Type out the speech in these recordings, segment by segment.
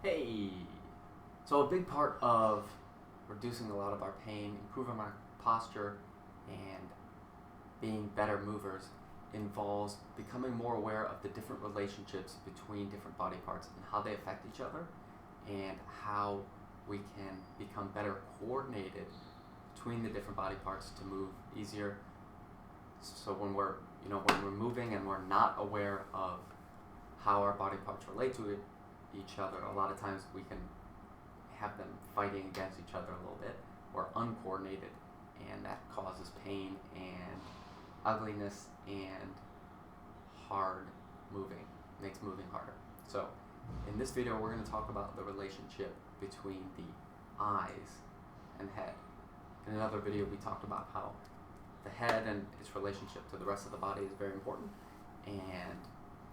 Hey! So, a big part of reducing a lot of our pain, improving our posture, and being better movers involves becoming more aware of the different relationships between different body parts and how they affect each other, and how we can become better coordinated between the different body parts to move easier. So when we're moving and we're not aware of how our body parts relate to each other, a lot of times we can have them fighting against each other a little bit, or uncoordinated, and that causes pain and ugliness and hard moving, makes moving harder. So in this video we're going to talk about the relationship between the eyes and head. In another video we talked about how the head and its relationship to the rest of the body is very important, and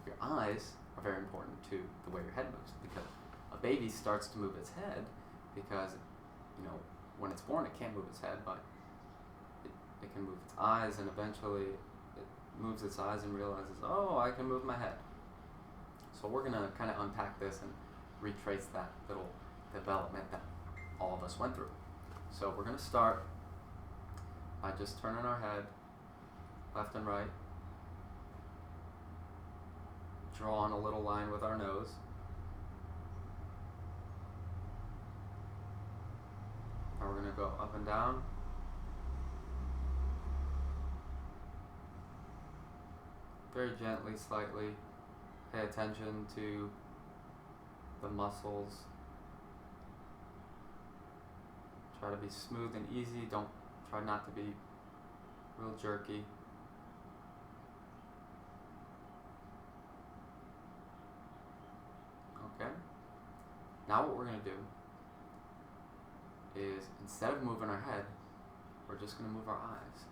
your eyes are very important to the way your head moves, because a baby starts to move its head because, when it's born it can't move its head, but it can move its eyes, and eventually it moves its eyes and realizes, oh, I can move my head. So we're going to kind of unpack this and retrace that little development that all of us went through. So we're going to start by just turning our head left and right, drawing a little line with our nose, and we're going to go up and down, very gently, slightly. Pay attention to the muscles. Try to be smooth and easy. Try not to be real jerky. Okay? Now what we're going to do is, instead of moving our head, we're just going to move our eyes.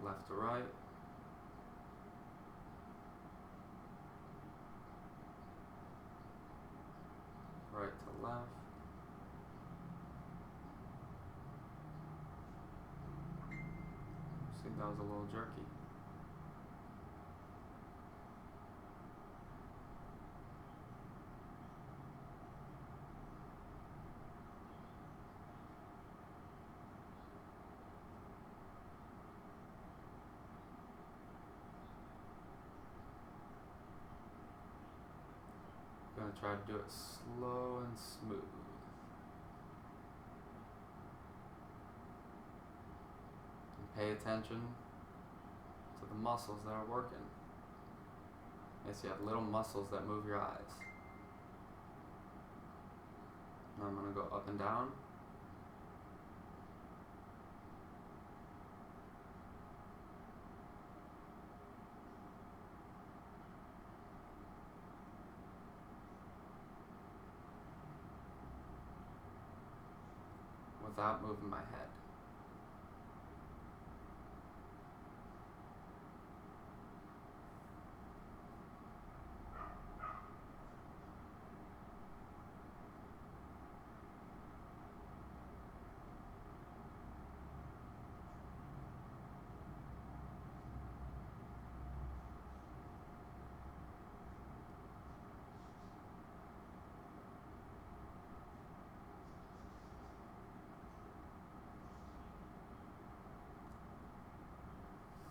Left to right. Right to left. See, that was a little jerky. I'm going to try to do it slow and smooth. And pay attention to the muscles that are working. Yes, you have little muscles that move your eyes. Now I'm going to go up and down. Without moving my head.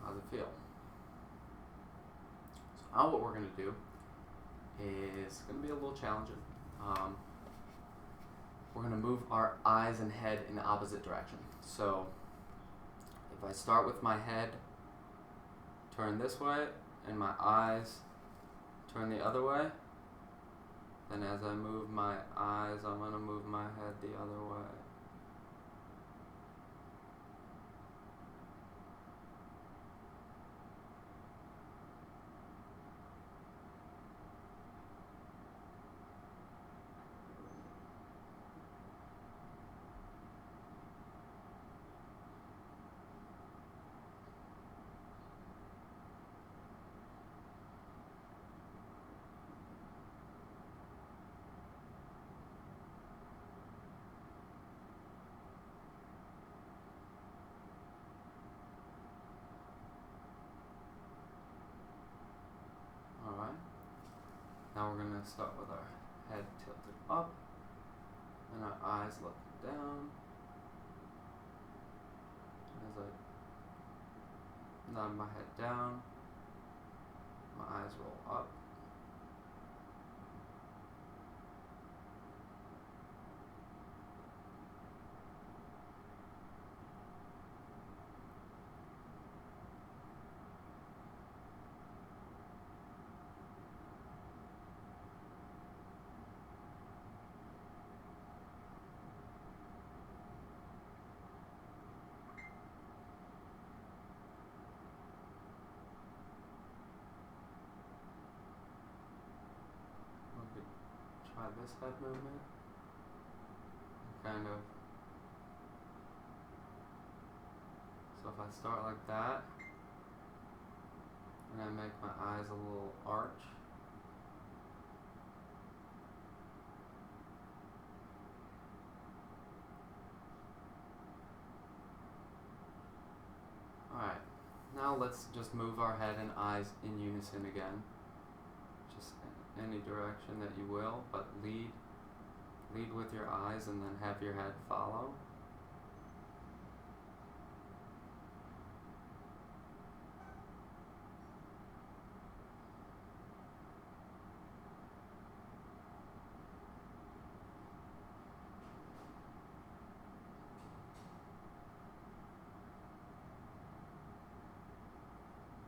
How's it feel? So now what we're going to do is going to be a little challenging. We're going to move our eyes and head in the opposite direction. So if I start with my head turn this way and my eyes turn the other way, then as I move my eyes, I'm going to move my head the other way. now we're going to start with our head tilted up and our eyes looking down. As I nod my head down, my eyes roll up. We could try this head movement. Kind of. So if I start like that, and I make my eyes a little arch, alright, now let's just move our head and eyes in unison again. Just in any direction that you will, but lead with your eyes and then have your head follow.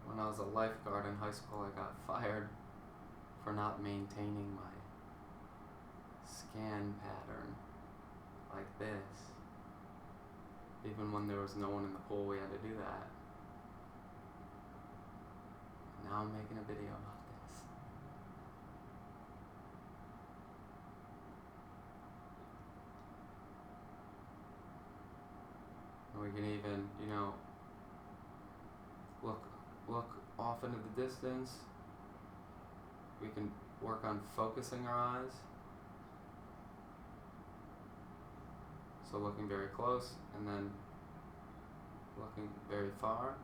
When I was a lifeguard in high school, I got fired for not maintaining my scan pattern like this. Even when there was no one in the pool, we had to do that. Now I'm making a video about this. And we can even, look off into the distance. We can work on focusing our eyes. So looking very close and then looking very far.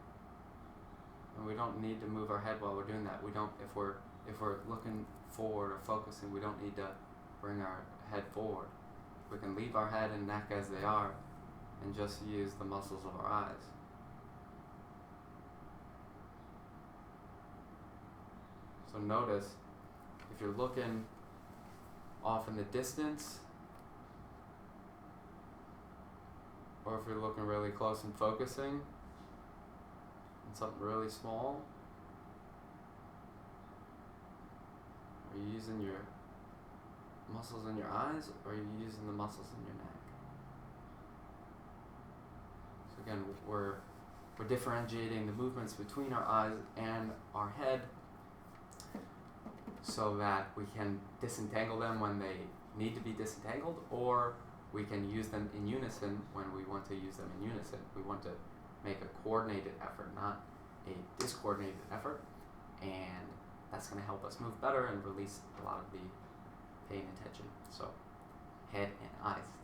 And we don't need to move our head while we're doing that. If we're looking forward or focusing, we don't need to bring our head forward. We can leave our head and neck as they are and just use the muscles of our eyes. So notice, if you're looking off in the distance, or if you're looking really close and focusing on something really small, are you using your muscles in your eyes, or are you using the muscles in your neck? So again, we're differentiating the movements between our eyes and our head so that we can disentangle them when they need to be disentangled, or we can use them in unison when we want to use them in unison. We want to make a coordinated effort, not a discoordinated effort, and that's going to help us move better and release a lot of the pain and tension. So, head and eyes.